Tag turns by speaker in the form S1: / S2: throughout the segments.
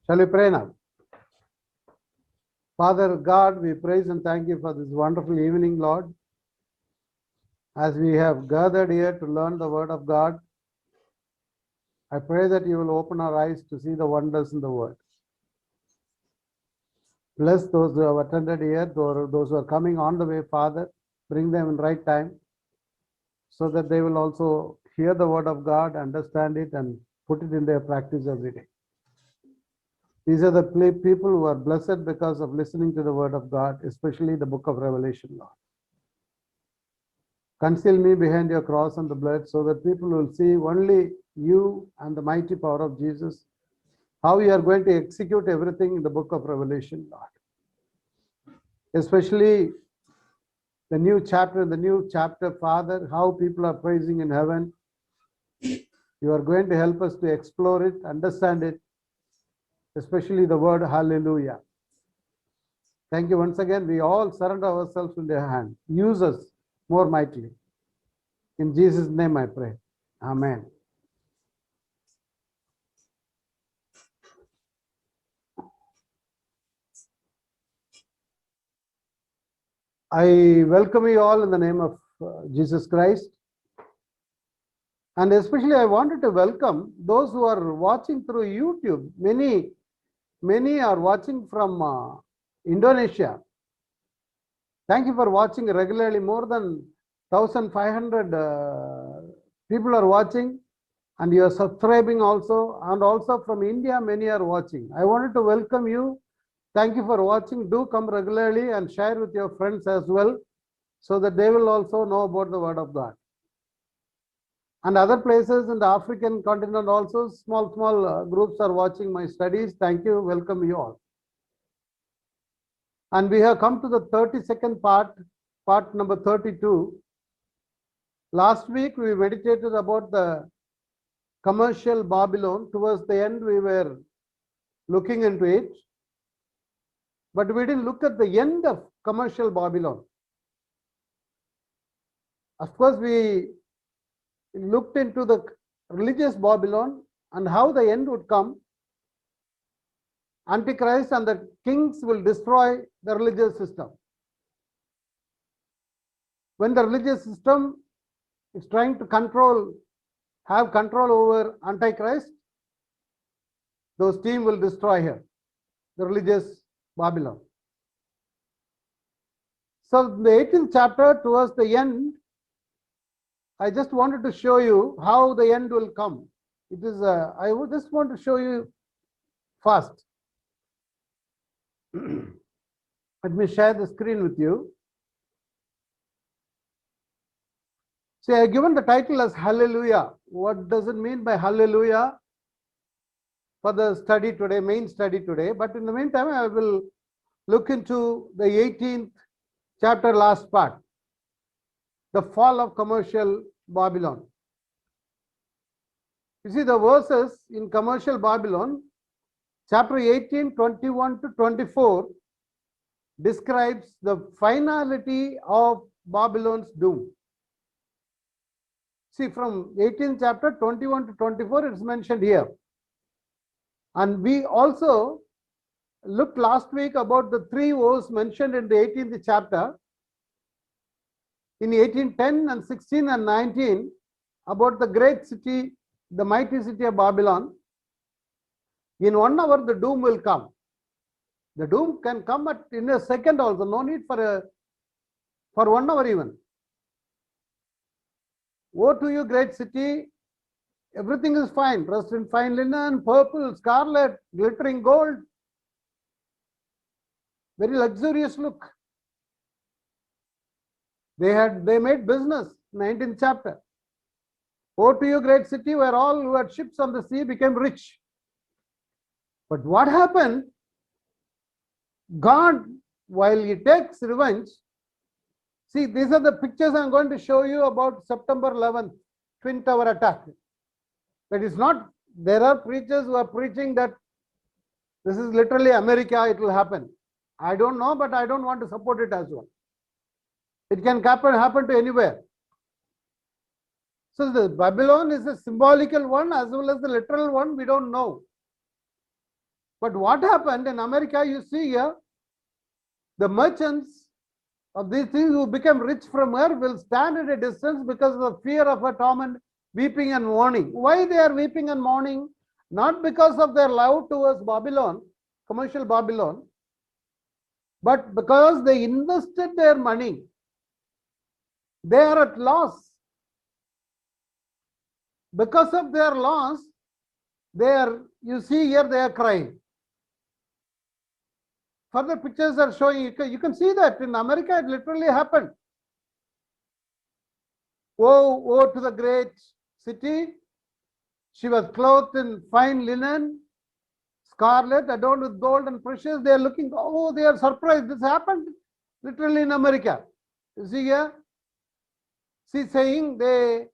S1: Shall we pray now? Father God, we praise and thank you for this wonderful evening, Lord. As we have gathered here to learn the word of God, I pray that you will open our eyes to see the wonders in the word. Bless those who have attended here, those who are coming on the way, Father. Bring them in right time so that they will also hear the word of God, understand it, and put it in their practice every day. These are the people who are blessed because of listening to the word of God, especially the book of Revelation, Lord. Conceal me behind your cross and the blood so that people will see only you and the mighty power of Jesus, how you are going to execute everything in the book of Revelation, Lord. Especially the new chapter, Father, how people are praising in heaven. You are going to help us to explore it, understand it, especially the word hallelujah. Thank you once again. We all surrender ourselves in your hand. Use us more mightily. In Jesus' name I pray. Amen. I welcome you all in the name of Jesus Christ. And especially I wanted to welcome those who are watching through YouTube. Many are watching from Indonesia. Thank you for watching regularly. More than 1,500 people are watching, and you are subscribing also. And also from India, many are watching. I wanted to welcome you. Thank you for watching. Do come regularly and share with your friends as well, so that they will also know about the word of God. And other places in the African continent also, small groups are watching my studies. Thank you. Welcome you all. And we have come to the 32nd part number 32. Last week we meditated about the commercial Babylon. Towards the end we were looking into it. But we didn't look at the end of commercial Babylon. Of course, we looked into the religious Babylon and how the end would come. Antichrist and the kings will destroy the religious system. When the religious system is trying to have control over Antichrist, those team will destroy her, the religious Babylon. So in the 18th chapter, towards the end, I just wanted to show you how the end will come. It is I would just want to show you fast. Let me share the screen with you. See, I have given the title as Hallelujah. What does it mean by Hallelujah for the study today, main study today? But in the meantime, I will look into the 18th chapter, last part, the fall of commercial Babylon. You see, the verses in commercial Babylon, chapter 18, 21 to 24, describes the finality of Babylon's doom. See, from 18th chapter 21 to 24, it's mentioned here. And we also looked last week about the three woes mentioned in the 18th chapter. In 18:10 and 16 and 19, about the great city, the mighty city of Babylon. In 1 hour, the doom will come. The doom can come in a second also. No need for 1 hour even. Woe to you, great city! Everything is fine. Dressed in fine linen, purple, scarlet, glittering gold. Very luxurious look. They made business. 19th chapter. Woe to you, great city, where all who had ships on the sea became rich. But what happened? God, while he takes revenge, see, these are the pictures I'm going to show you about September 11th, Twin Tower attack. That is not, there are preachers who are preaching that this is literally America, it will happen. I don't know, but I don't want to support it as well. It can happen to anywhere. So the Babylon is a symbolical one as well as the literal one, we don't know. But what happened in America, you see here, the merchants of these things who become rich from her will stand at a distance because of the fear of her torment, weeping and mourning. Why they are weeping and mourning? Not because of their love towards Babylon, commercial Babylon, but because they invested their money. They are at loss. Because of their loss, they are, you see here, they are crying. Further pictures are showing, you can see that in America it literally happened. Woe, woe to the great city. She was clothed in fine linen, scarlet, adorned with gold and precious. They are looking, oh, they are surprised. This happened literally in America. You see here? See, saying they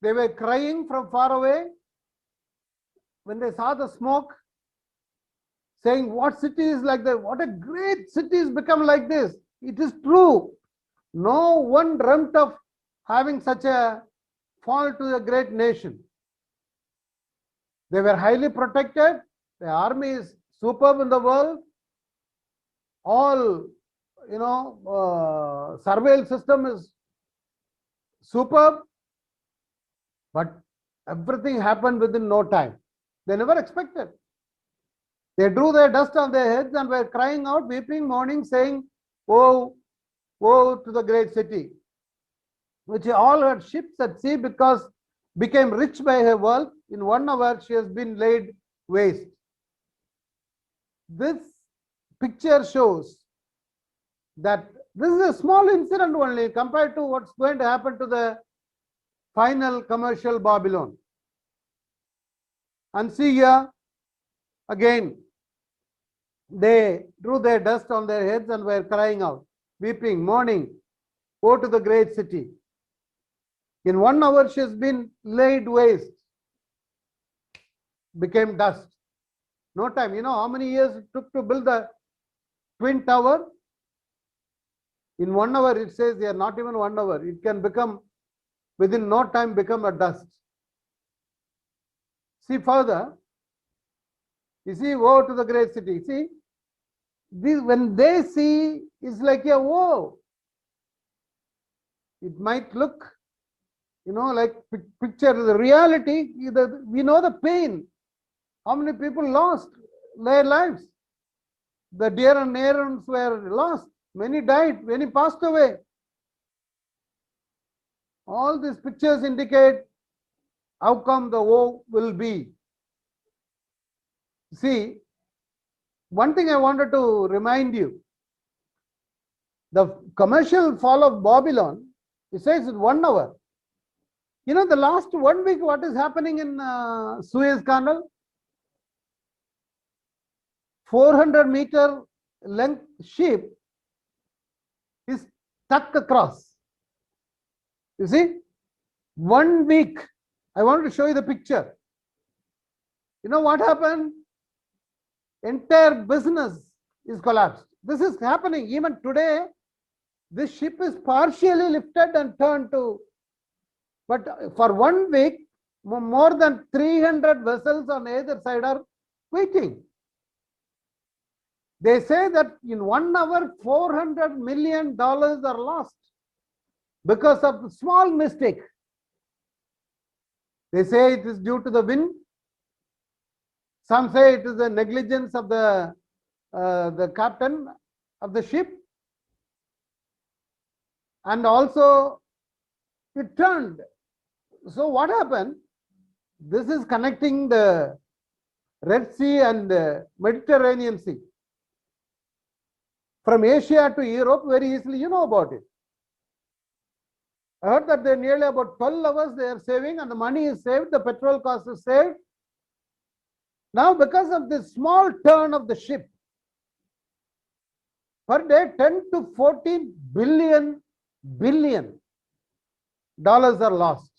S1: were crying from far away when they saw the smoke, saying, what city is like that? What a great city has become like this. It is true. No one dreamt of having such a fall to a great nation. They were highly protected. The army is superb in the world. All, surveillance system is superb. But everything happened within no time. They never expected. They drew their dust on their heads and were crying out, weeping, mourning, saying, woe, woe to the great city, which all had ships at sea because became rich by her wealth. In 1 hour she has been laid waste. This picture shows that this is a small incident only compared to what's going to happen to the final commercial Babylon. And see here, again, they drew their dust on their heads and were crying out, weeping, mourning, woe to the great city. In 1 hour she has been laid waste, became dust. No time. You know how many years it took to build the Twin Tower? In 1 hour, it says here, not even 1 hour. It can become, within no time, become a dust. See further. You see, woe to the great city. See, this, when they see, it's like a woe. It might look, like picture the reality. We know the pain. How many people lost their lives? The dear and near ones were lost. Many died. Many passed away. All these pictures indicate how come the woe will be. See, one thing I wanted to remind you. The commercial fall of Babylon, it says in 1 hour. The last 1 week, what is happening in Suez Canal? 400-meter length ship is stuck across. You see, 1 week. I want to show you the picture. You know what happened? Entire business is collapsed. This is happening even today. This ship is partially lifted and turned to, but for 1 week, more than 300 vessels on either side are waiting. They say that in 1 hour, $400 million are lost because of a small mistake. They say it is due to the wind. Some say it is the negligence of the captain of the ship. And also it turned. So what happened? This is connecting the Red Sea and the Mediterranean Sea. From Asia to Europe, very easily, you know about it. I heard that they nearly about 12 hours they are saving, and the money is saved, the petrol cost is saved. Now, because of this small turn of the ship, per day 10 to 14 billion dollars are lost.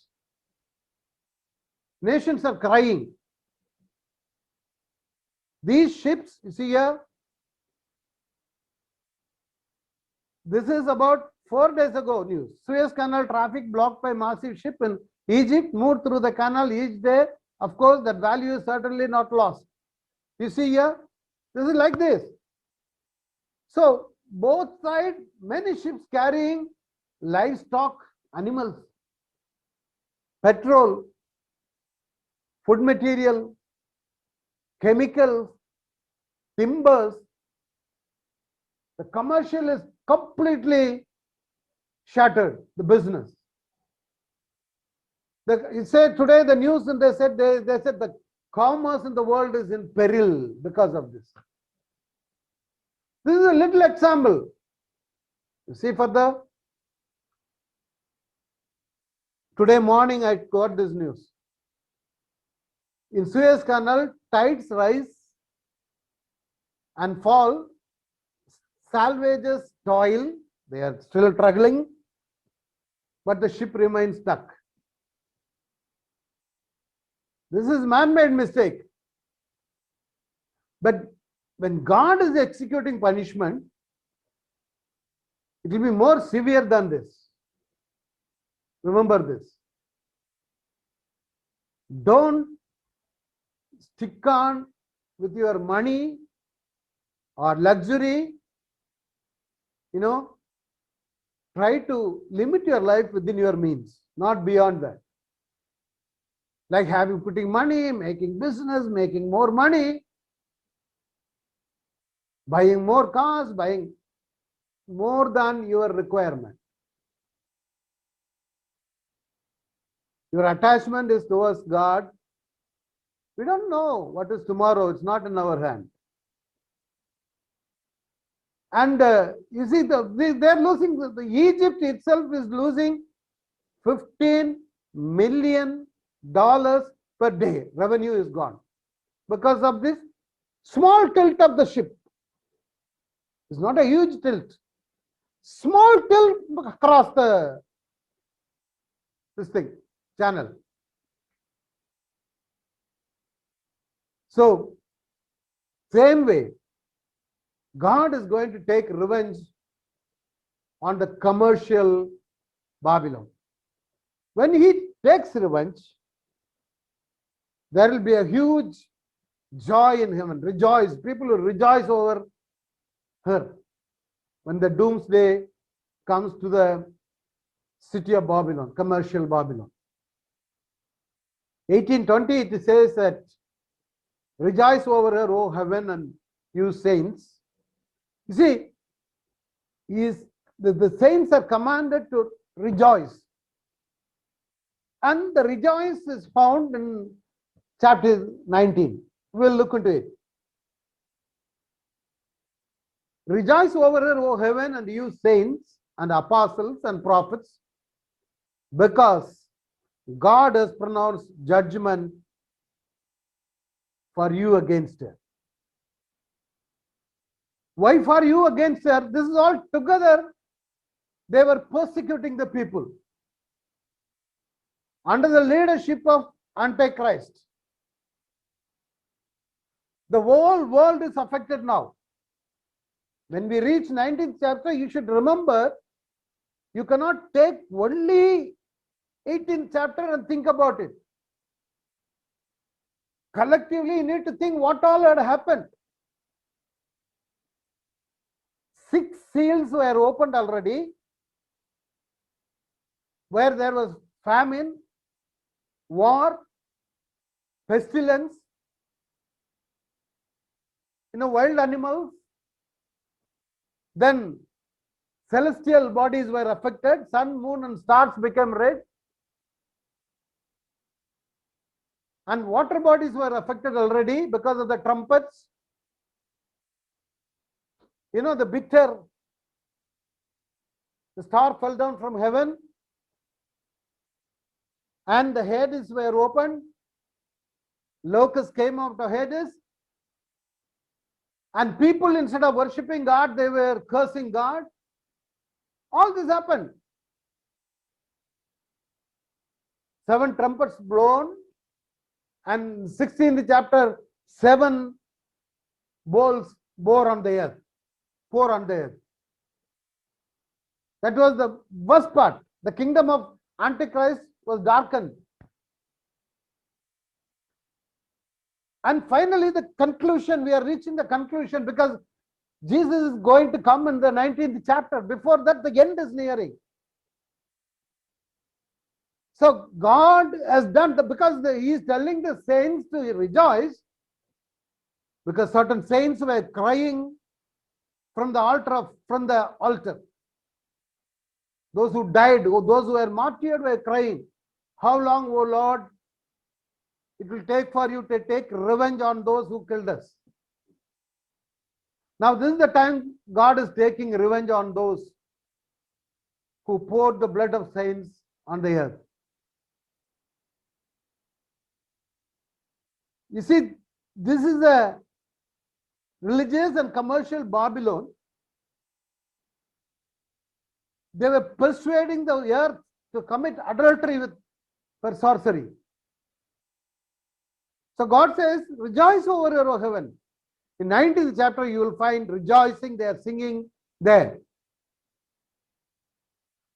S1: Nations are crying. These ships, you see here, this is about 4 days ago news. Suez Canal traffic blocked by massive ship in Egypt, moved through the canal each day. Of course, that value is certainly not lost. You see here, This is like this. So both sides, many ships carrying livestock, animals, petrol, food material, chemicals, timbers. The commercial is completely shattered, the business. You say today the news, and they said the commerce in the world is in peril because of this. This is a little example. You see further. Today morning I got this news. In Suez Canal, tides rise and fall. Salvages toil. They are still struggling, but the ship remains stuck. This is man-made mistake. But when God is executing punishment, it will be more severe than this. Remember this. Don't stick on with your money or luxury. Try to limit your life within your means, not beyond that. Like putting money, making business, making more money, buying more cars, buying more than your requirement. Your attachment is towards God. We don't know what is tomorrow. It's not in our hand. And you see, they're losing. Egypt itself is losing $15 million per day. Revenue is gone because of this small tilt of the ship. It's not a huge tilt. Small tilt across this channel. So, same way, God is going to take revenge on the commercial Babylon. When he takes revenge, there will be a huge joy in heaven. Rejoice. People will rejoice over her when the doomsday comes to the city of Babylon, commercial Babylon. 1820, it says that, rejoice over her, O heaven, and you saints. You see, the saints are commanded to rejoice. And the rejoice is found in chapter 19. We'll look into it. Rejoice over her, O heaven, and you saints and apostles and prophets, because God has pronounced judgment for you against her. Why for you against her? This is all together. They were persecuting the people under the leadership of Antichrist. The whole world is affected now. When we reach 19th chapter, you should remember, you cannot take only 18th chapter and think about it. Collectively, you need to think what all had happened. 6 seals were opened already, where there was famine, war, pestilence, wild animals. Then celestial bodies were affected. Sun, moon, and stars became red. And water bodies were affected already because of the trumpets. The star fell down from heaven, and the Hades were opened. Locusts came out of Hades, and people, instead of worshipping God, they were cursing God. All this happened. 7 trumpets blown, and 16th chapter, 7 bowls pour on the earth. That was the worst part. The kingdom of Antichrist was darkened. And finally, the conclusion, we are reaching the conclusion because Jesus is going to come in the 19th chapter. Before that, the end is nearing. So God has done, because he is telling the saints to rejoice, because certain saints were crying from the altar. Those who died, those who were martyred were crying, how long, O Lord, it will take for you to take revenge on those who killed us. Now this is the time God is taking revenge on those who poured the blood of saints on the earth. You see, this is a religious and commercial Babylon. They were persuading the earth to commit adultery for sorcery. So God says, rejoice over your heaven. In 19th chapter, you will find rejoicing, they are singing there.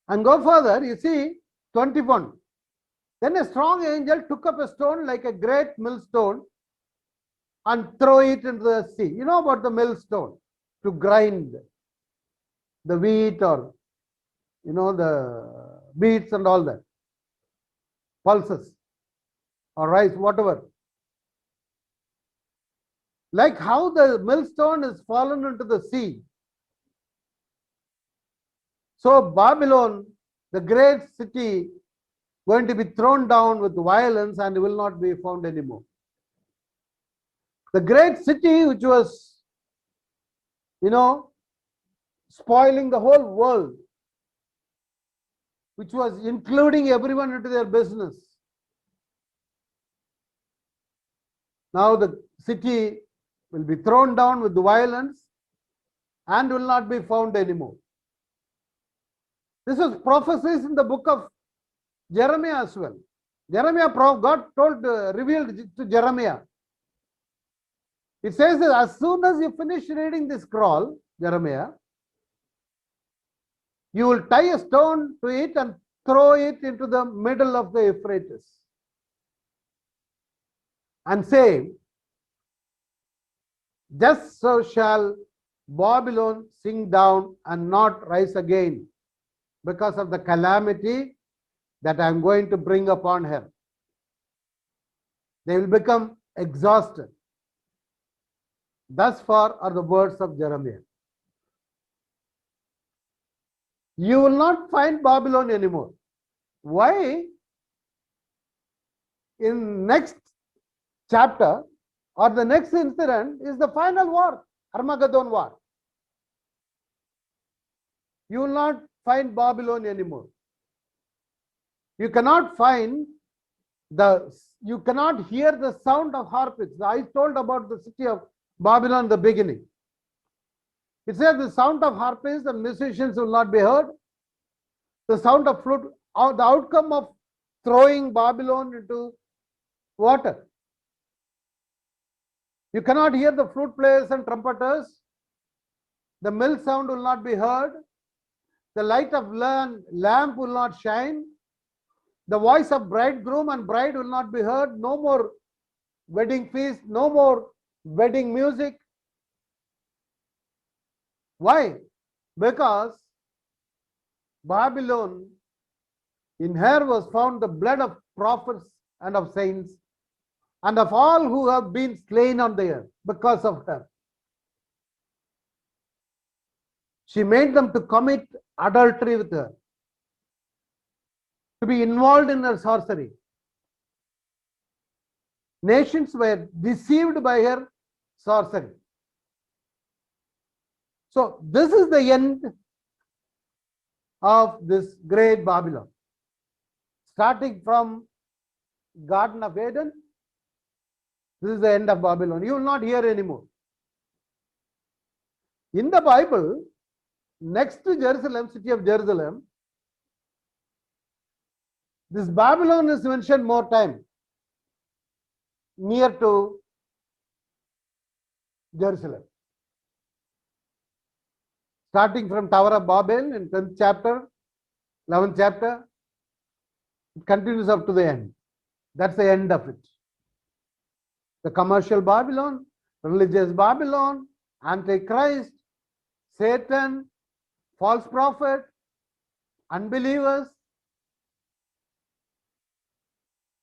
S1: And go further, you see, 21. Then a strong angel took up a stone like a great millstone and throw it into the sea. You know about the millstone, to grind the wheat or, the beets and all that, pulses or rice, whatever. Like how the millstone is fallen into the sea, so Babylon, the great city, going to be thrown down with violence and will not be found anymore. The great city which was, spoiling the whole world, which was including everyone into their business. Now the city will be thrown down with violence and will not be found anymore. This was prophecies in the book of Jeremiah as well. Jeremiah, God revealed to Jeremiah. It says that as soon as you finish reading this scroll, Jeremiah, you will tie a stone to it and throw it into the middle of the Euphrates and say, just so shall Babylon sink down and not rise again because of the calamity that I am going to bring upon her. They will become exhausted. Thus far are the words of Jeremiah. You will not find Babylon anymore. Why? In next chapter or the next incident is the final war, Armageddon war. You will not find Babylon anymore. You cannot hear the sound of harpists. I told about the city of Babylon in the beginning. It says the sound of harpists and musicians will not be heard. The sound of flute, the outcome of throwing Babylon into water. You cannot hear the flute players and trumpeters. The mill sound will not be heard. The light of lamp will not shine. The voice of bridegroom and bride will not be heard. No more wedding feast, no more wedding music. Why? Because Babylon, in her was found the blood of prophets and of saints and of all who have been slain on the earth because of her. She made them to commit adultery with her, to be involved in her sorcery. Nations were deceived by her sorcery. So this is the end of this great Babylon. Starting from Garden of Eden, this is the end of Babylon. You will not hear anymore. In the Bible, next to Jerusalem, city of Jerusalem, this Babylon is mentioned more time, near to Jerusalem. Starting from Tower of Babel in 10th chapter, 11th chapter, it continues up to the end. That's the end of it. The commercial Babylon, religious Babylon, Antichrist, Satan, false prophet, unbelievers,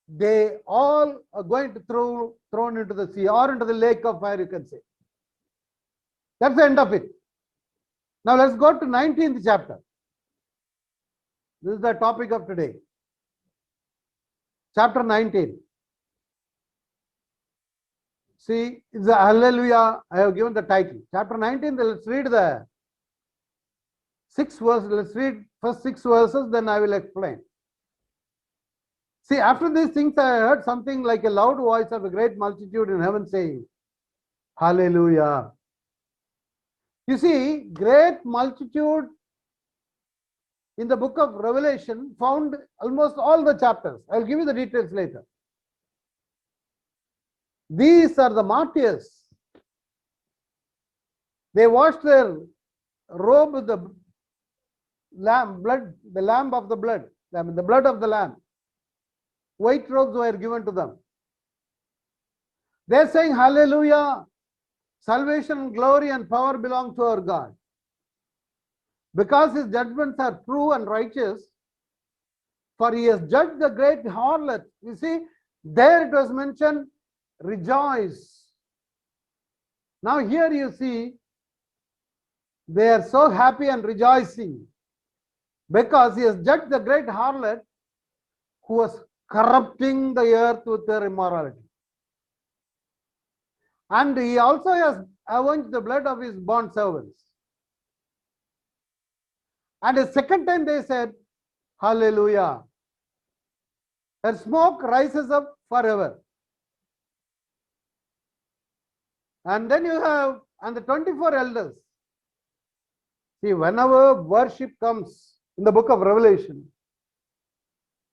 S1: they all are going to thrown into the sea or into the lake of fire, you can say. That's the end of it. Now let's go to 19th chapter. This is the topic of today. Chapter 19. See, it's a Hallelujah. I have given the title. Chapter 19, let's read the 6 verses. Let's read first 6 verses, then I will explain. See, after these things, I heard something like a loud voice of a great multitude in heaven saying, Hallelujah. You see, great multitude in the book of Revelation found almost all the chapters. I'll give you the details later. These are the martyrs. They washed their robe with the lamb blood, the lamb of the blood, the blood of the lamb. White robes were given to them. They're saying, Hallelujah. Salvation, glory, and power belong to our God. Because his judgments are true and righteous, for he has judged the great harlot. You see, there it was mentioned, rejoice. Now here you see, they are so happy and rejoicing because he has judged the great harlot who was corrupting the earth with their immorality. And he also has avenged the blood of his bond servants. And the second time they said, Hallelujah. Her smoke rises up forever. And then you have, and the 24 elders. See, whenever worship comes in the book of Revelation,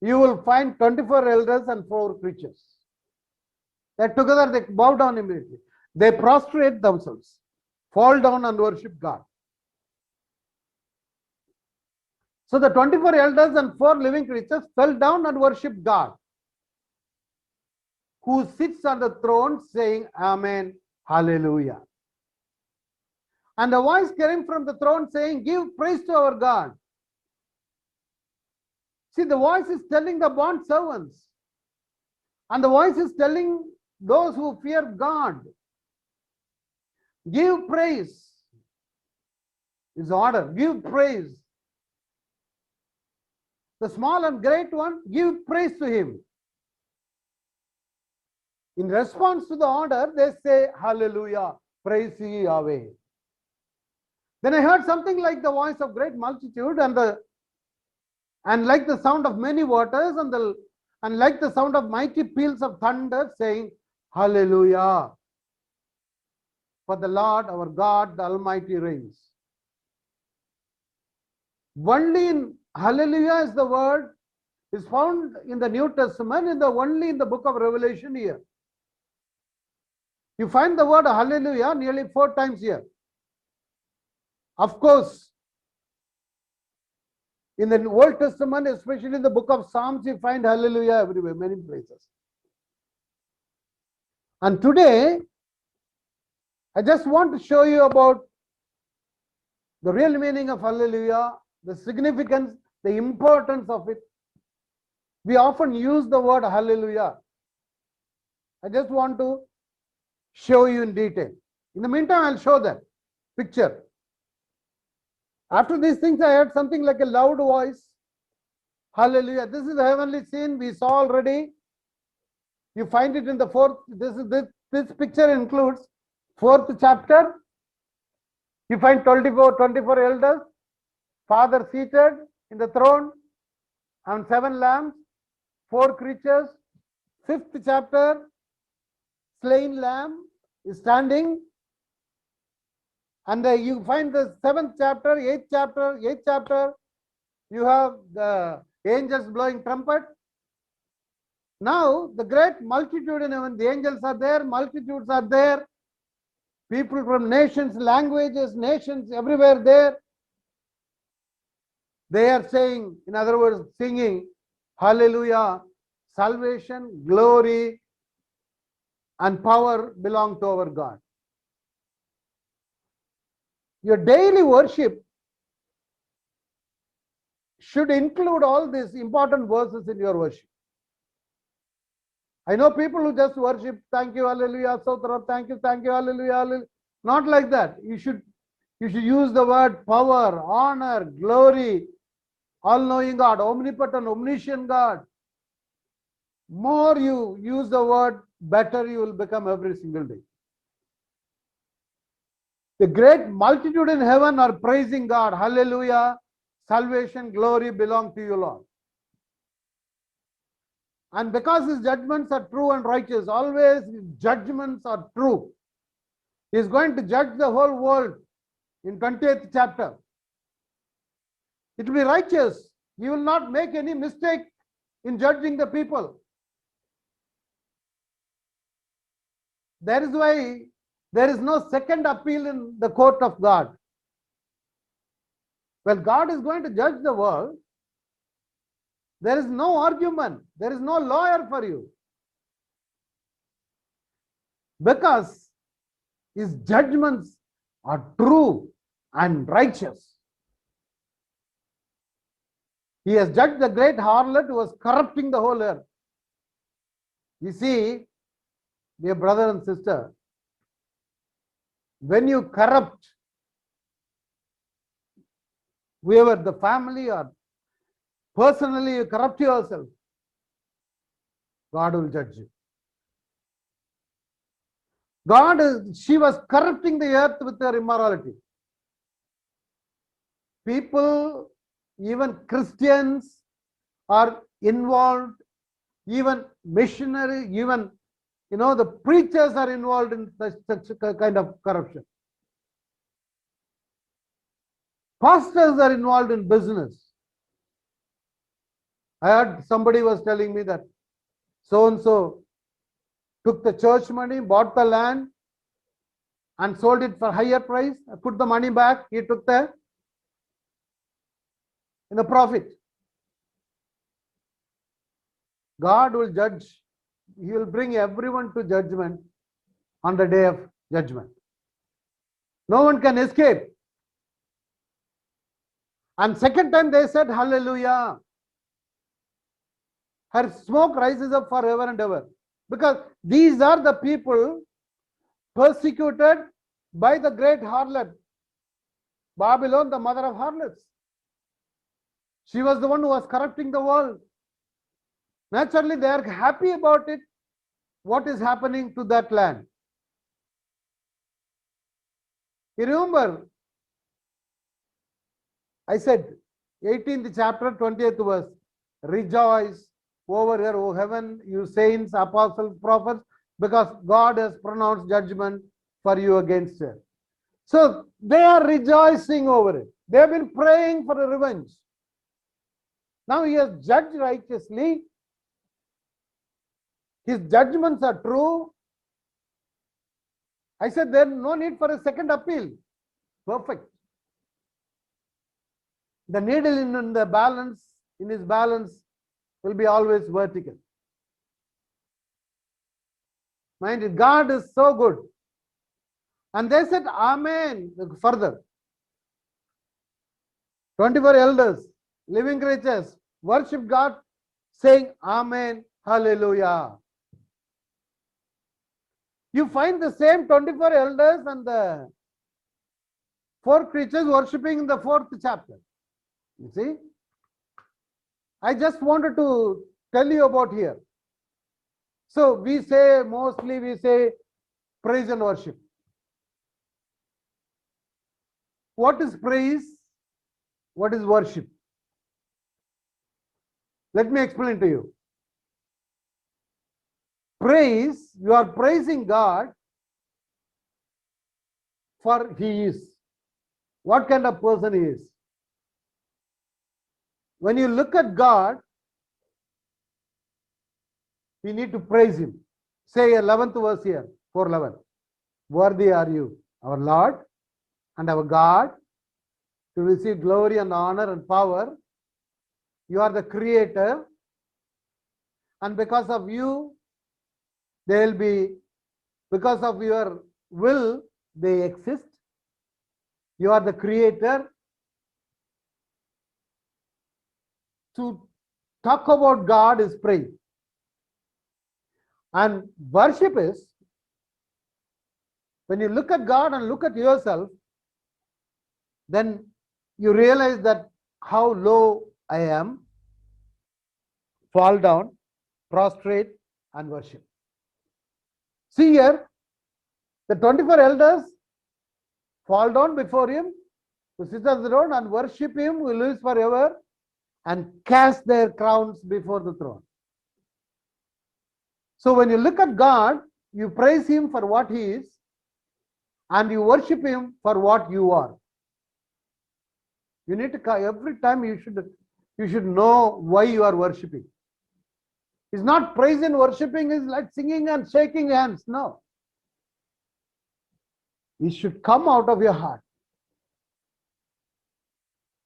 S1: you will find 24 elders and 4 creatures. That together they bow down immediately. They prostrate themselves, fall down and worship God. So the 24 elders and 4 living creatures fell down and worshiped God, who sits on the throne saying, Amen, Hallelujah. And a voice came from the throne saying, Give praise to our God. See, the voice is telling the bond servants, and the voice is telling those who fear God, give praise. His order, give praise. The small and great one, give praise to him. In response to the order, they say, Hallelujah, praise ye Yahweh. Then I heard something like the voice of great multitude and like the sound of many waters and like the sound of mighty peals of thunder, saying, Hallelujah. For the Lord our God, the Almighty reigns. Only in Hallelujah is the word is found in the New Testament, only in the book of Revelation here. You find the word Hallelujah nearly 4 times here. Of course, in the Old Testament, especially in the book of Psalms, you find Hallelujah everywhere, many places. And today, I just want to show you about the real meaning of Hallelujah, the significance, the importance of it. We often use the word Hallelujah. I just want to show you in detail. In the meantime, I'll show that picture. After these things, I heard something like a loud voice. Hallelujah. This is the heavenly scene we saw already. You find it in the 4th. This picture includes 4th chapter. You find 24 elders, Father seated in the throne, and 7 lambs, 4 creatures. 5th chapter, slain lamb is standing. And you find the 7th chapter, 8th chapter, you have the angels blowing trumpet. Now, the great multitude in heaven, the angels are there, multitudes are there, people from nations, languages, nations, everywhere there. They are saying, in other words, singing, Hallelujah, salvation, glory, and power belong to our God. Your daily worship should include all these important verses in your worship. I know people who just worship, thank you, hallelujah, Sotra, thank you, hallelujah, hallelujah. Not like that. You should use the word power, honor, glory, all-knowing God, omnipotent, omniscient God. More you use the word, better you will become every single day. The great multitude in heaven are praising God. Hallelujah. Salvation, glory belong to you, Lord. And because his judgments are true and righteous, always his judgments are true. He is going to judge the whole world in 20th chapter. It will be righteous. He will not make any mistake in judging the people. That is why there is no second appeal in the court of God. When God is going to judge the world, there is no argument. There is no lawyer for you. Because his judgments are true and righteous. He has judged the great harlot who was corrupting the whole earth. You see, dear brother and sister, when you corrupt whoever, the family or personally you corrupt yourself, God will judge you. She was corrupting the earth with her immorality. People, even Christians, are involved, even missionary, even the preachers are involved in such kind of corruption. Pastors are involved in business. I heard somebody was telling me that so-and-so took the church money, bought the land and sold it for higher price, put the money back, he took the profit. God will judge. He will bring everyone to judgment on the day of judgment. No one can escape. And second time they said, hallelujah. Her smoke rises up forever and ever. Because these are the people persecuted by the great harlot, Babylon, the mother of harlots. She was the one who was corrupting the world. Naturally, they are happy about it. What is happening to that land? You remember, I said, 18th chapter, 20th verse, rejoice over here, O heaven, you saints, apostles, prophets, because God has pronounced judgment for you against her. So they are rejoicing over it. They have been praying for a revenge. Now he has judged righteously. His judgments are true. I said there is no need for a second appeal. Perfect. The needle in the balance, in his balance, will be always vertical. Mind it, God is so good. And they said, Amen. Further, 24 elders, living creatures, worship God, saying, Amen, hallelujah. You find the same 24 elders and the 4 creatures worshipping in the 4th chapter. You see? I just wanted to tell you about here. So mostly we say praise and worship. What is praise? What is worship? Let me explain to you. Praise, you are praising God for He is. What kind of person He is? When you look at God, we need to praise Him. Say 11th verse here, 4:11. Worthy are you, our Lord and our God, to receive glory and honor and power. You are the creator, and because of you, there will be Because of your will, they exist. You are the creator. To talk about God is praise. And worship is when you look at God and look at yourself, then you realize that how low I am, fall down, prostrate, and worship. See here, the 24 elders fall down before him, to sit on the throne and worship him who lives forever, and cast their crowns before the throne. So when you look at God, you praise him for what he is, and you worship him for what you are. You need to, every time you should know why you are worshiping. It's not praise and worshiping is like singing and shaking hands. No. It should come out of your heart.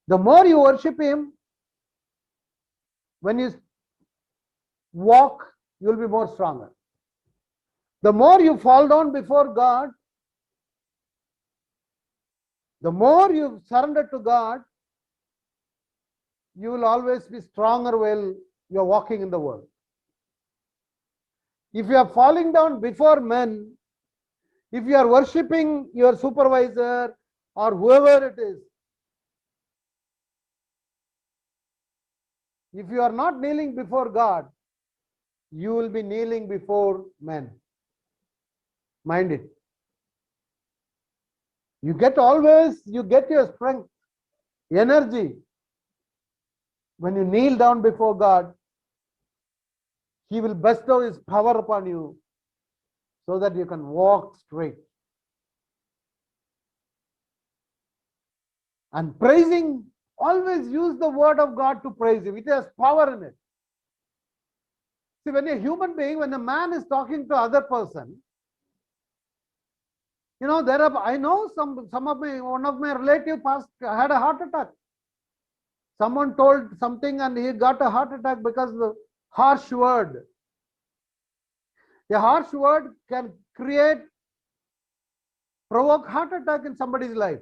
S1: The more you worship him, when you walk, you'll be more stronger. The more you fall down before God, the more you surrender to God, you will always be stronger while you're walking in the world. If you are falling down before men, if you are worshipping your supervisor or whoever it is, if you are not kneeling before God, you will be kneeling before men. Mind it. You get your strength, energy. When you kneel down before God, he will bestow his power upon you so that you can walk straight. And praising, always use the word of God to praise him. It has power in it. See, when a human being, when a man is talking to other person, I know one of my relative had a heart attack. Someone told something and he got a heart attack because of the harsh word. A harsh word can provoke heart attack in somebody's life.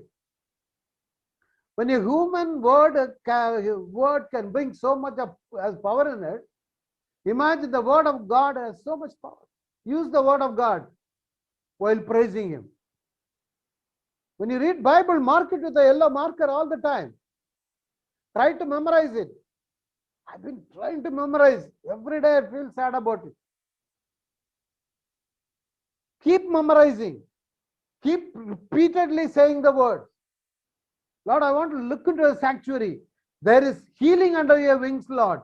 S1: When a human word can bring so much as power in it, imagine the word of God has so much power. Use the word of God while praising him. When you read Bible, mark it with a yellow marker all the time. Try to memorize it. I've been trying to memorize. Every day I feel sad about it. Keep memorizing. Keep repeatedly saying the word. Lord, I want to look into a sanctuary. There is healing under your wings, Lord.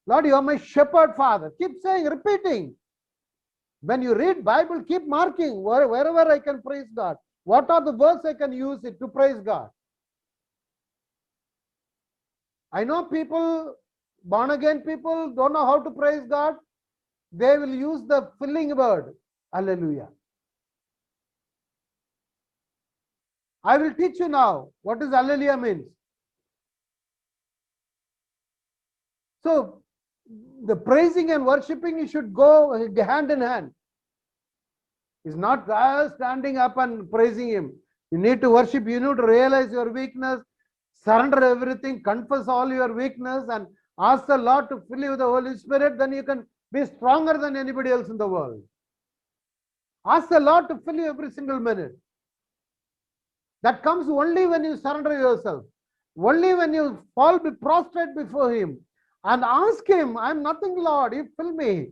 S1: Lord, you are my shepherd, Father. Keep saying, repeating. When you read Bible, keep marking wherever I can praise God. What are the words I can use it to praise God? I know people, born again people, don't know how to praise God. They will use the filling word. Hallelujah. I will teach you now what is hallelujah means. So, the praising and worshipping, you should go hand in hand. It's not standing up and praising him. You need to worship. You need to realize your weakness, surrender everything, confess all your weakness, and ask the Lord to fill you with the Holy Spirit. Then you can be stronger than anybody else in the world. Ask the Lord to fill you every single minute. That comes only when you surrender yourself. Only when you fall prostrate before him and ask him, I'm nothing, Lord. You fill me.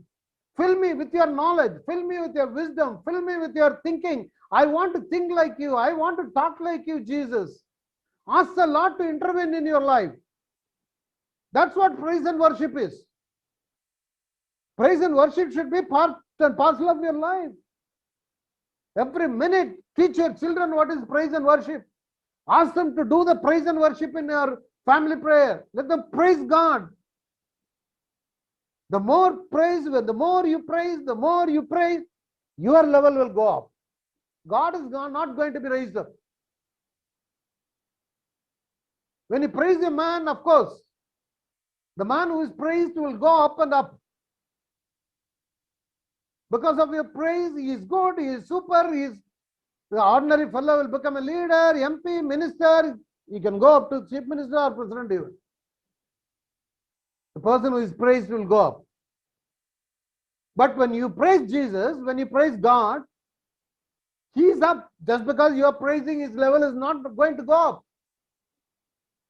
S1: Fill me with your knowledge. Fill me with your wisdom. Fill me with your thinking. I want to think like you. I want to talk like you, Jesus. Ask the Lord to intervene in your life. That's what praise and worship is. Praise and worship should be part and parcel of your life. Every minute, teach your children what is praise and worship. Ask them to do the praise and worship in your family prayer. Let them praise God. The more praise, the more you praise, your level will go up. God is not going to be raised up. When you praise a man, of course, the man who is praised will go up and up. Because of your praise, he is good, he is super, he is the ordinary fellow will become a leader, MP, minister, he can go up to chief minister or president even. The person who is praised will go up. But when you praise Jesus, when you praise God, he is up. Just because you are praising, his level is not going to go up.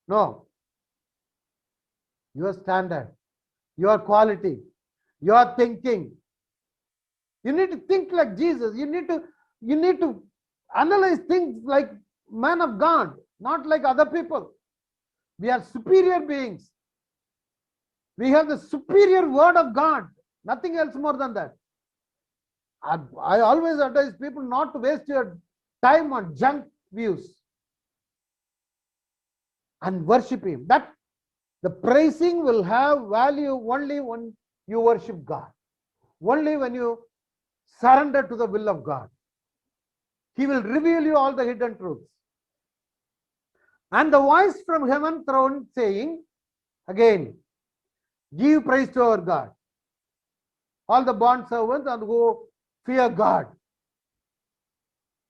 S1: No. Your standard, your quality, your thinking. You need to think like Jesus. You need to analyze things like man of God, not like other people. We are superior beings. We have the superior word of God. Nothing else more than that. I always advise people not to waste your time on junk views and worship him. That the praising will have value only when you worship God. Only when you surrender to the will of God. He will reveal you all the hidden truths. And the voice from heaven throne saying, again, give praise to our God. All the bond servants and who fear God.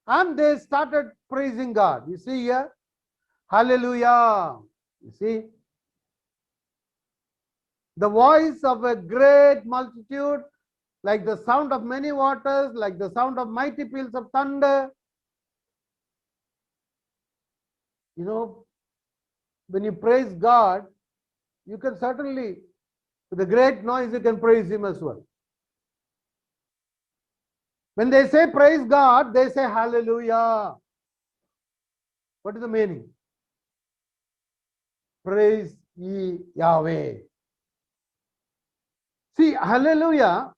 S1: And they started praising God. You see here? Hallelujah. You see? The voice of a great multitude, like the sound of many waters, like the sound of mighty peals of thunder. You know, when you praise God, you can certainly, with a great noise, you can praise him as well. When they say praise God, they say hallelujah. What is the meaning? Praise ye Yahweh. See, hallelujah,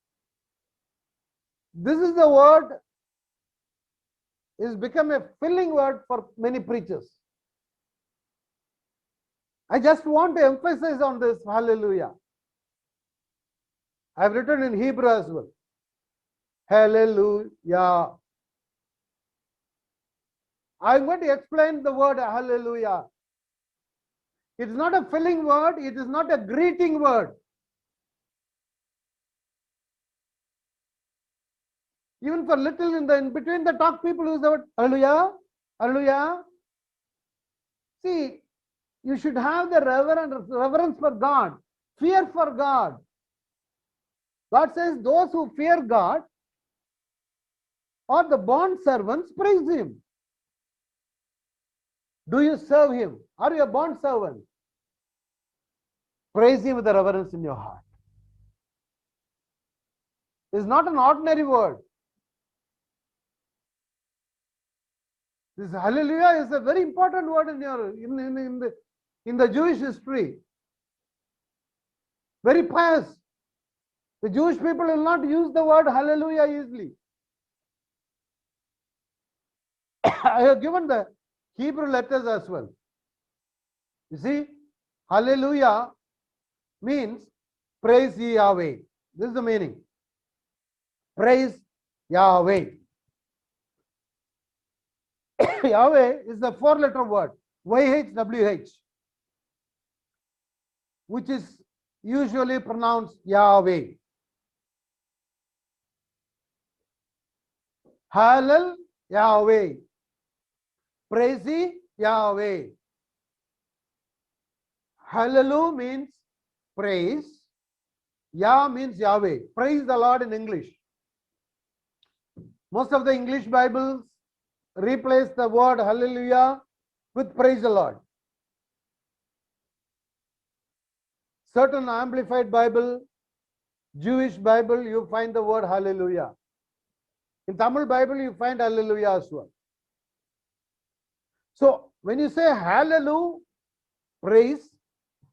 S1: this is the word, is become a filling word for many preachers. I just want to emphasize on this hallelujah. I have written in Hebrew as well. Hallelujah. I am going to explain the word hallelujah. It is not a filling word, it is not a greeting word. Even for little in between the talk, people use the word hallelujah, hallelujah. See, you should have the reverence for God, fear for God. God says those who fear God or the bond servants praise him. Do you serve him? Are you a bond servant? Praise him with the reverence in your heart. It's not an ordinary word. This hallelujah is a very important word in the Jewish history. Very pious. The Jewish people will not use the word hallelujah easily. I have given the Hebrew letters as well. You see, hallelujah means praise ye Yahweh. This is the meaning. Praise Yahweh. Yahweh is the 4-letter word, YHWH, which is usually pronounced Yahweh. Hallel Yahweh. Praise Yahweh. Hallelu means praise. Yah means Yahweh. Praise the Lord in English. Most of the English Bibles replace the word hallelujah with praise the Lord. Certain Amplified Bible, Jewish Bible, you find the word hallelujah. In Tamil Bible, you find hallelujah as well. So, when you say hallelujah, praise,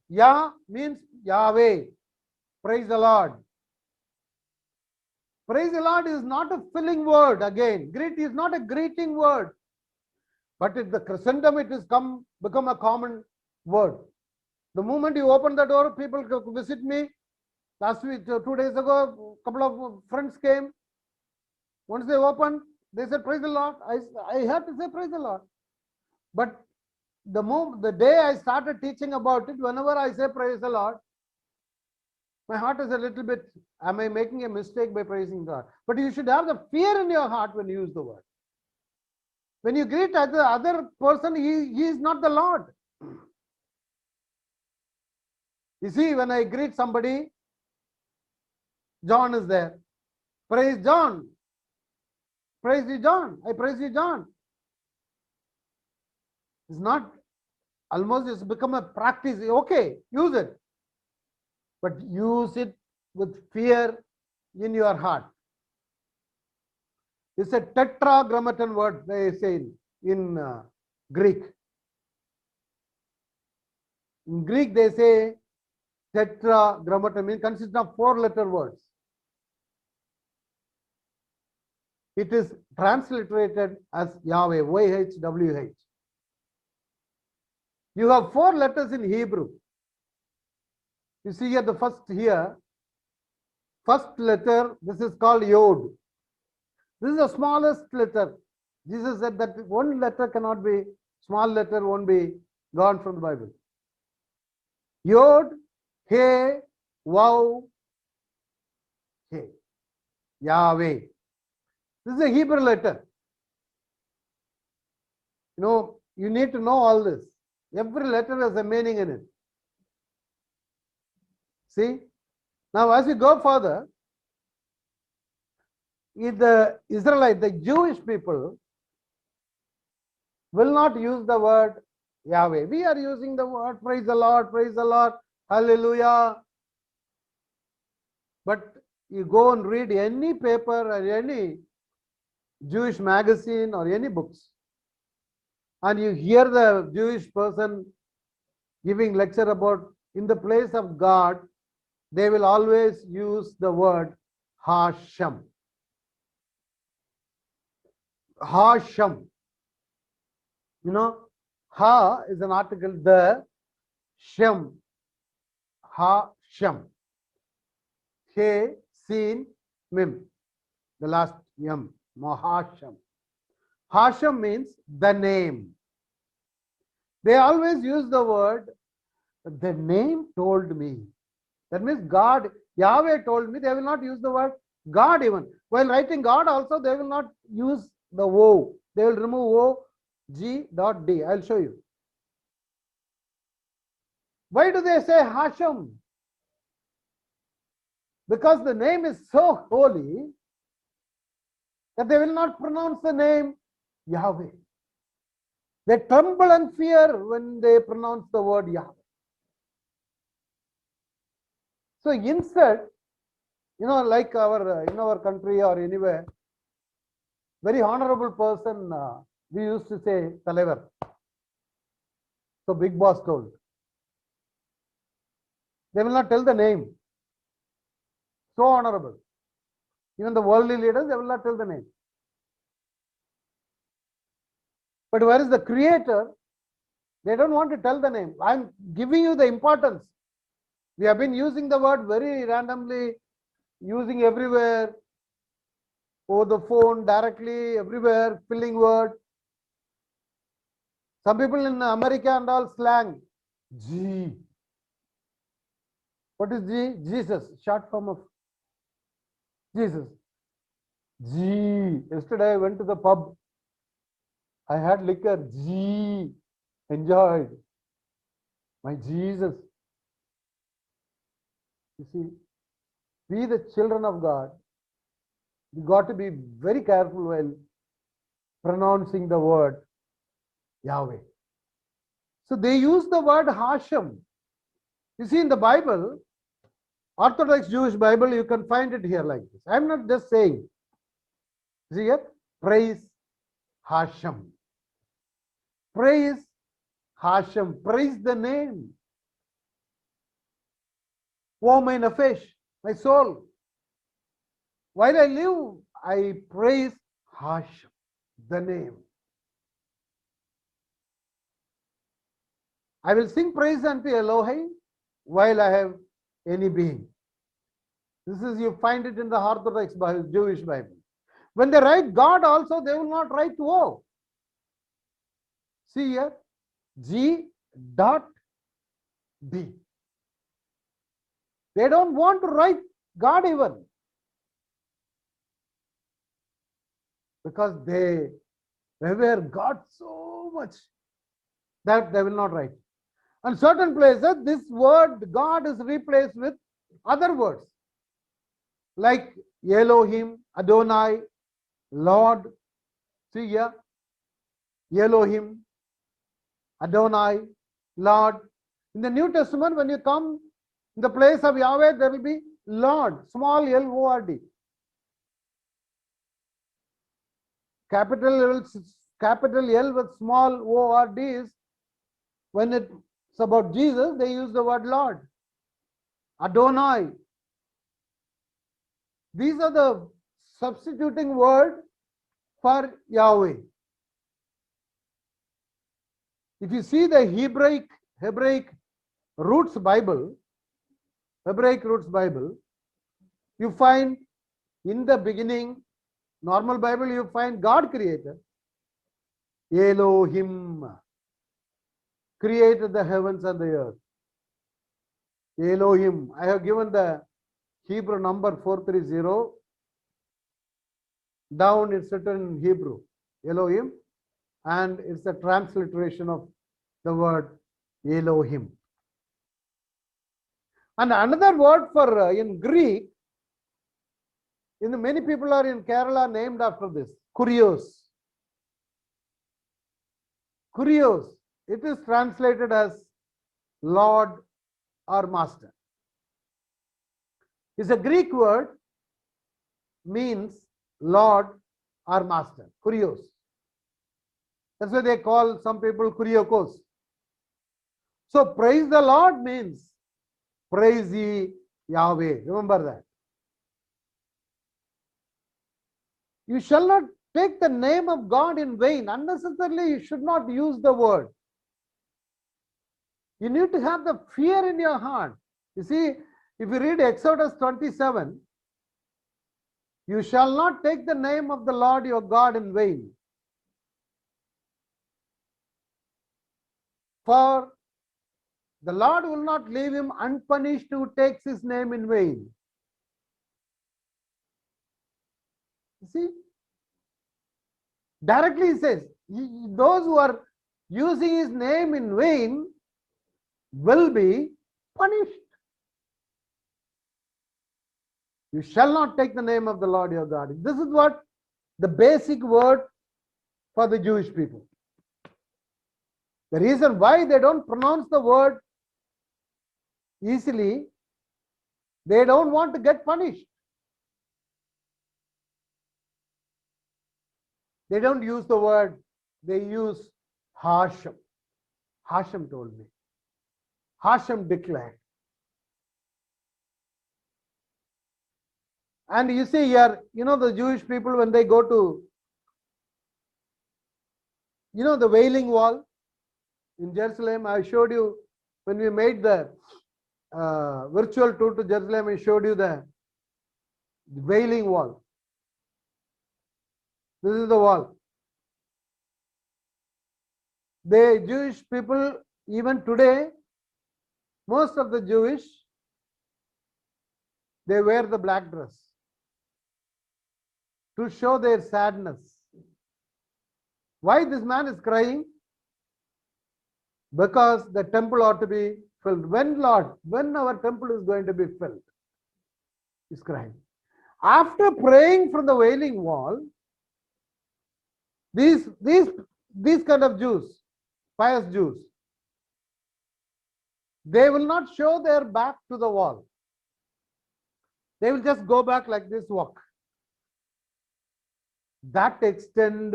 S1: Yah means Yahweh. Praise the Lord. Praise the Lord is not a filling word again. Greet is not a greeting word. But in the Christendom, it has become a common word. The moment you open the door, people visit me. Last week, 2 days ago, a couple of friends came. Once they opened, they said, praise the Lord. I had to say, praise the Lord. But the day I started teaching about it, whenever I say praise the Lord, My heart is a little bit, am I making a mistake by praising God? But you should have the fear in your heart when you use the word. When you greet the other person, he is not the Lord. You see, when I greet somebody, John is there. Praise John. Praise you, John. I praise you, John. It's not, almost it's become a practice. Okay, use it. But use it with fear in your heart. It's a tetragrammaton word, they say in Greek. In Greek, they say tetragrammaton means consists of 4-letter words. It is transliterated as Yahweh, YHWH. You have 4 letters in Hebrew. You see here the first letter, this is called Yod. This is the smallest letter. Jesus said that one letter cannot be, small letter won't be gone from the Bible. Yod, He, Waw, He. Yahweh. This is a Hebrew letter. You know, you need to know all this. Every letter has a meaning in it. See? Now, as we go further, the Israelite, the Jewish people will not use the word Yahweh. We are using the word praise the Lord, hallelujah. But you go and read any paper or any Jewish magazine or any books, and you hear the Jewish person giving lecture about in the place of God, they will always use the word Hashem. Hashem. You know, Ha is an article, the, Shem, Hashem. He, Sin, Mim, the last Yam, Mahashem. Hashem means the name. They always use the word, the name told me. That means God, Yahweh told me. They will not use the word God even. While writing God also, they will not use the O. They will remove O, G dot D. I'll show you. Why do they say Hashem? Because the name is so holy that they will not pronounce the name Yahweh. They tremble and fear when they pronounce the word Yahweh. So instead, you know, like our in our country or anywhere, very honorable person, we used to say தலைவர். So big boss told. They will not tell the name. So honorable. Even the worldly leaders, they will not tell the name. But where is the Creator? They don't want to tell the name. I'm giving you the importance. We have been using the word very randomly, using everywhere, over the phone, directly, everywhere, filling word. Some people in America and all slang. G. What is G? Jesus, short form of Jesus. G. Yesterday I went to the pub. I had liquor. G. Enjoyed. My Jesus. You see, we the children of God, we got to be very careful while pronouncing the word Yahweh. So they use the word Hashem. You see, in the Bible, Orthodox Jewish Bible, you can find it here like this. I'm not just saying. See here? Praise Hashem. Praise Hashem. Praise the name. O my nefesh, my soul. While I live, I praise Hashem, the name. I will sing praise unto Elohim while I have any being. This is, you find it in the Orthodox Bible, Jewish Bible. When they write God also, they will not write O. See here, G dot D. They don't want to write God even, because they revere God so much that they will not write. And certain places, this word God is replaced with other words like Elohim, Adonai, Lord. See here, Elohim, Adonai, Lord. In the New Testament, when you come in the place of Yahweh, there will be Lord, small L-O-R-D. Capital L with small O-R-D is, when it's about Jesus, they use the word Lord. Adonai. These are the substituting word for Yahweh. If you see the Hebraic Roots Bible, you find in the beginning, normal Bible, you find God created. Elohim created the heavens and the earth. Elohim. I have given the Hebrew number 430. Down it's written in Hebrew, Elohim, and it's a transliteration of the word Elohim. And another word for in Greek, many people are in Kerala named after this, Kurios. Kurios, it is translated as Lord or Master. It's a Greek word, means Lord or Master, Kurios. That's why they call some people Kuriakos. So praise the Lord means praise ye Yahweh. Remember that. You shall not take the name of God in vain. Unnecessarily, you should not use the word. You need to have the fear in your heart. You see, if you read Exodus 27, you shall not take the name of the Lord your God in vain. For the Lord will not leave him unpunished who takes his name in vain. You see? Directly he says, those who are using his name in vain will be punished. You shall not take the name of the Lord your God. This is what the basic word for the Jewish people. The reason why they don't pronounce the word easily, they don't want to get punished. They don't use the word, they use Hashem. Hashem told me. Hashem declared. And you see here, the Jewish people, when they go to, the Wailing Wall in Jerusalem, I showed you when we made the virtual tour to Jerusalem, I showed you the Wailing Wall. This is the wall. The Jewish people, even today, most of the Jewish, they wear the black dress to show their sadness. Why this man is crying? Because the temple ought to be filled. When, Lord, when our temple is going to be filled? He's crying. After praying from the Wailing Wall, these kind of Jews, pious Jews, they will not show their back to the wall. They will just go back like this, walk. That extent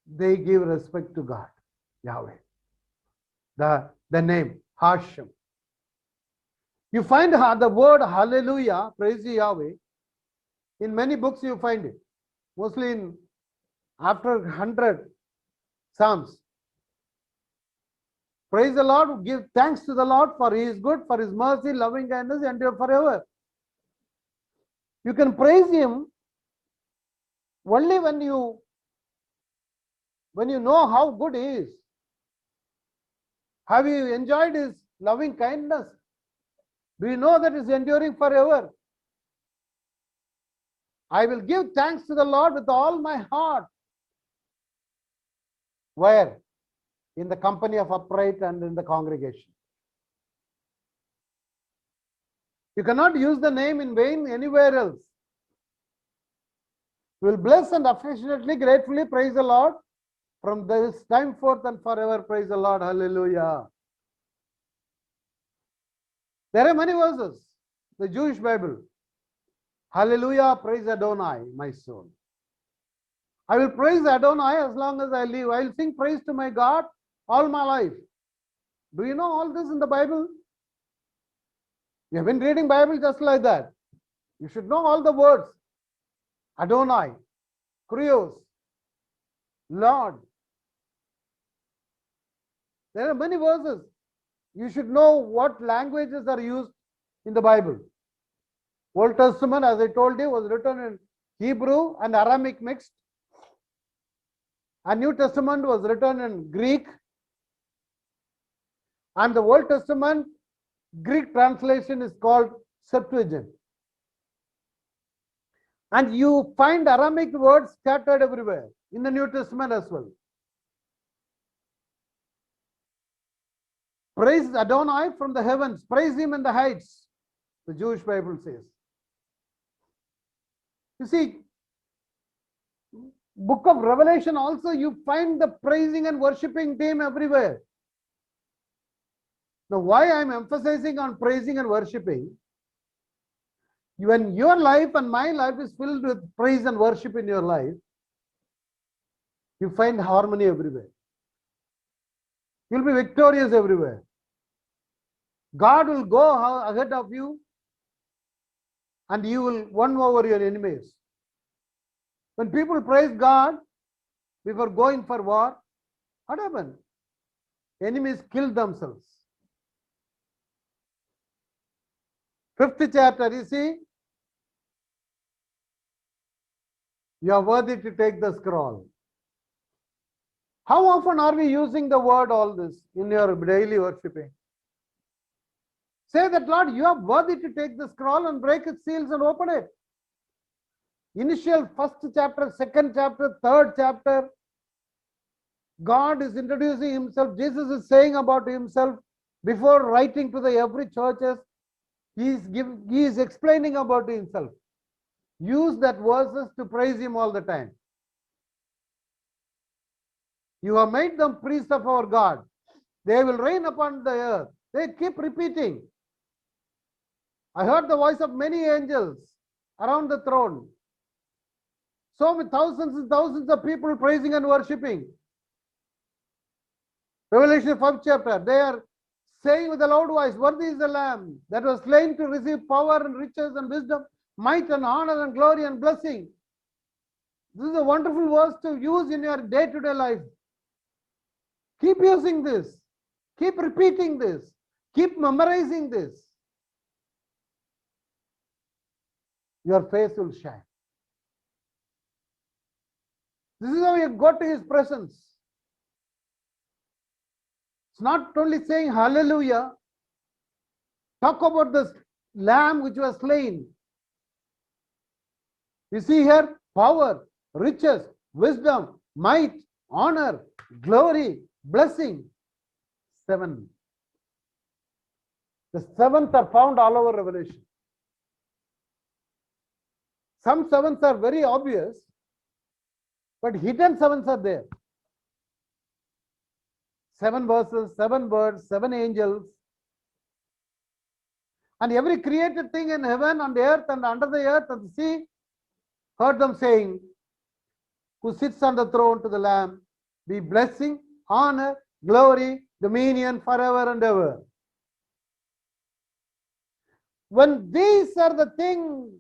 S1: they give respect to God, Yahweh. The name, Hashem. You find the word hallelujah, praise Yahweh, in many books you find it. Mostly in after 100 Psalms. Praise the Lord, give thanks to the Lord, for he is good, for his mercy, loving kindness endure forever. You can praise him only when you know how good he is. Have you enjoyed his loving kindness? Do you know that is enduring forever? I will give thanks to the Lord with all my heart. Where? In the company of upright and in the congregation. You cannot use the name in vain anywhere else. We will bless and affectionately, gratefully praise the Lord from this time forth and forever. Praise the Lord. Hallelujah. There are many verses. The Jewish Bible. Hallelujah. Praise Adonai, my soul. I will praise Adonai as long as I live. I will sing praise to my God all my life. Do you know all this in the Bible? You have been reading Bible just like that. You should know all the words. Adonai, Krios, Lord. There are many verses. You should know what languages are used in the Bible. Old Testament, as I told you, was written in Hebrew and Aramaic mixed. And New Testament was written in Greek. And the Old Testament Greek translation is called Septuagint. And you find Aramaic words scattered everywhere in the New Testament as well. Praise Adonai from the heavens. Praise him in the heights, the Jewish Bible says. You see, book of Revelation also you find the praising and worshipping theme everywhere. Now, why I am emphasizing on praising and worshipping? When your life and my life is filled with praise and worship in your life, you find harmony everywhere. You'll be victorious everywhere. God will go ahead of you and you will win over your enemies. When people praise God before going for war, what happened? Enemies killed themselves. 5th chapter, you see, you are worthy to take the scroll. How often are we using the word all this in your daily worshipping? Say that, Lord, you are worthy to take the scroll and break its seals and open it. Initial 1st chapter, 2nd chapter, 3rd chapter, God is introducing himself. Jesus is saying about himself before writing to the every churches. He is explaining about himself. Use that verses to praise him all the time. You have made them priests of our God. They will reign upon the earth. They keep repeating. I heard the voice of many angels around the throne. So with thousands and thousands of people praising and worshipping. Revelation 5th chapter, they are saying with a loud voice, worthy is the Lamb that was slain to receive power and riches and wisdom, might and honor and glory and blessing. This is a wonderful verse to use in your day-to-day life. Keep using this. Keep repeating this. Keep memorizing this. Your face will shine. This is how you go to his presence. It's not only saying hallelujah. Talk about the lamb which was slain. You see here, power, riches, wisdom, might, honor, glory, blessing. 7. The 7th are found all over Revelation. Some 7s are very obvious, but hidden 7s are there. 7 verses, 7 words, 7 angels. And every created thing in heaven and earth and under the earth and the sea heard them saying, who sits on the throne to the Lamb, be blessing, honor, glory, dominion forever and ever. When these are the things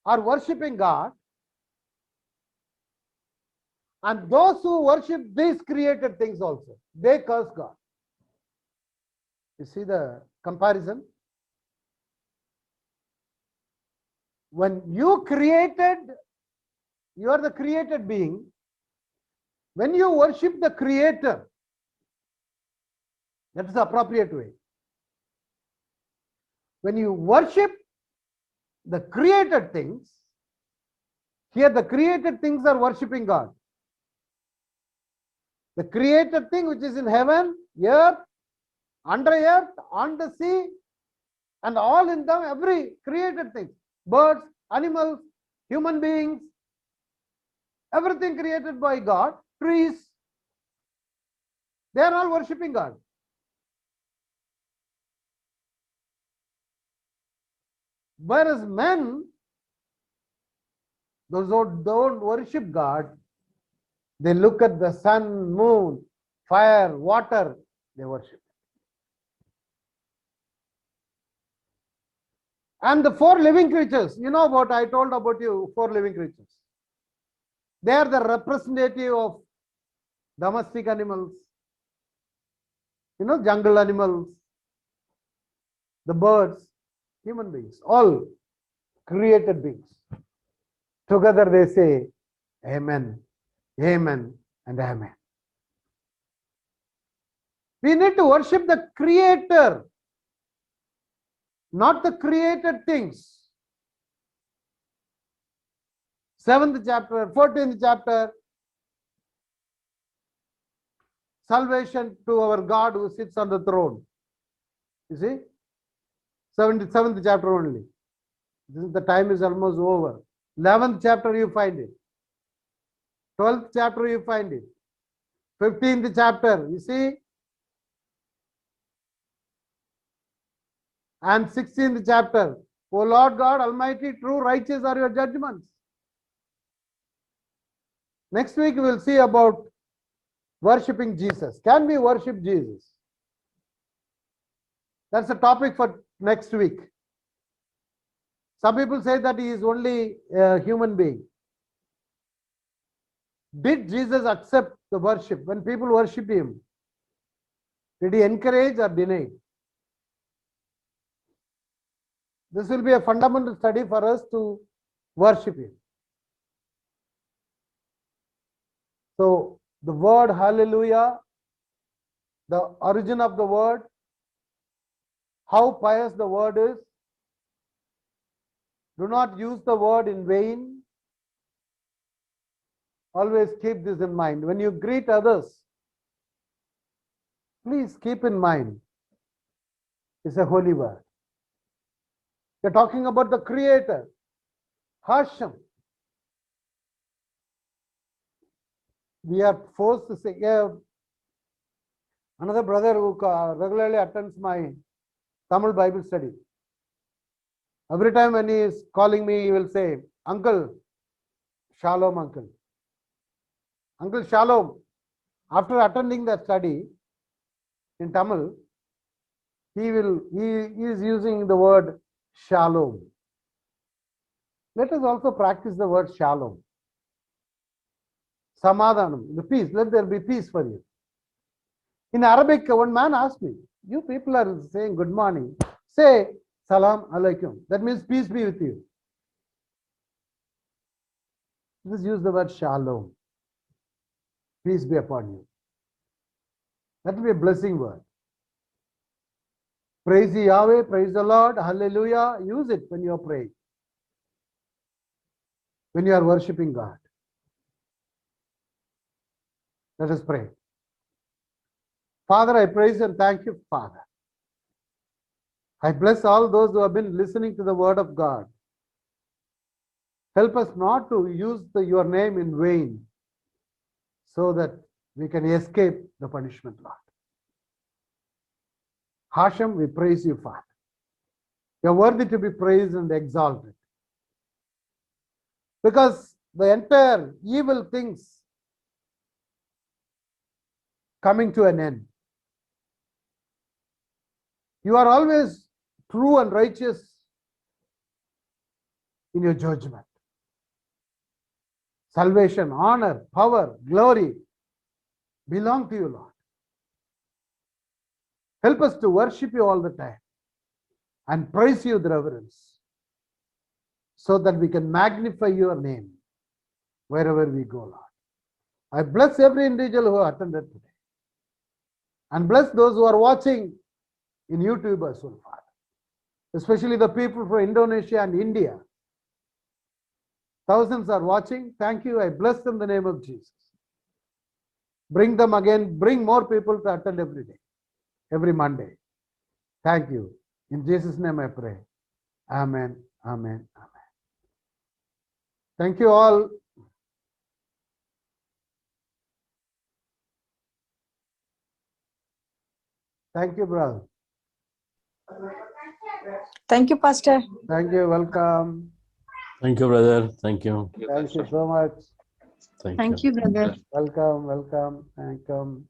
S1: are worshipping God, and those who worship these created things also, they curse God. You see the comparison? When you created, you are the created being. When you worship the Creator, that is the appropriate way. when you worship the created things, here the created things are worshipping God. The created thing which is in heaven, earth, under earth, on the sea, and all in them, every created thing, birds, animals, human beings, everything created by God, trees, they are all worshipping God. Whereas men, those who don't worship God, they look at the sun, moon, fire, water, they worship. And the four living creatures, you know about, I told about you, four living creatures. They are the representative of domestic animals, jungle animals, the birds, human beings, all created beings. Together they say, Amen, Amen, and Amen. We need to worship the Creator, not the created things. 7th chapter, 14th chapter, salvation to our God who sits on the throne. You see? 7th chapter only. The time is almost over. 11th chapter you find it. 12th chapter you find it. 15th chapter, you see? And 16th chapter. O Lord God Almighty, true, righteous are your judgments. Next week we will see about worshipping Jesus. Can we worship Jesus? That's a topic for next week. Some people say that he is only a human being. Did Jesus accept the worship? When people worship him, did he encourage or deny? This will be a fundamental study for us to worship him. So, the word hallelujah, the origin of the word, how pious the word is. Do not use the word in vain. Always keep this in mind. When you greet others, please keep in mind, it's a holy word. You're talking about the Creator, Hashem. We are forced to say, another brother who regularly attends my Tamil Bible study. Every time when he is calling me, he will say, Uncle, Shalom, Uncle. Uncle Shalom. After attending that study in Tamil, he is using the word Shalom. Let us also practice the word Shalom. Samadhanam, the peace. Let there be peace for you. In Arabic, one man asked me, you people are saying good morning. Say Salam Alaikum. That means peace be with you. Just use the word Shalom. Peace be upon you. That will be a blessing word. Praise Yahweh, praise the Lord, hallelujah. Use it when you are praying. When you are worshipping God. Let us pray. Father, I praise and thank you, Father. I bless all those who have been listening to the word of God. Help us not to use your name in vain so that we can escape the punishment, Lord. Hashem, we praise you, Father. You are worthy to be praised and exalted. Because the entire evil things coming to an end. You are always true and righteous in your judgment. Salvation, honor, power, glory belong to you, Lord. Help us to worship you all the time and praise you with reverence so that we can magnify your name wherever we go, Lord. I bless every individual who attended today and bless those who are watching in YouTube as well, Father. especially the people from Indonesia and India. Thousands are watching. Thank you. I bless them in the name of Jesus. Bring them again. Bring more people to attend every day, every Monday. Thank you. In Jesus' name I pray. Amen. Amen. Amen. Thank you all. Thank you, brother.
S2: Thank you, Pastor.
S1: Thank you. Welcome.
S3: Thank you, brother. Thank you.
S1: Thank you so much.
S3: Thank
S2: Thank you, brother.
S1: Welcome. Welcome. Welcome.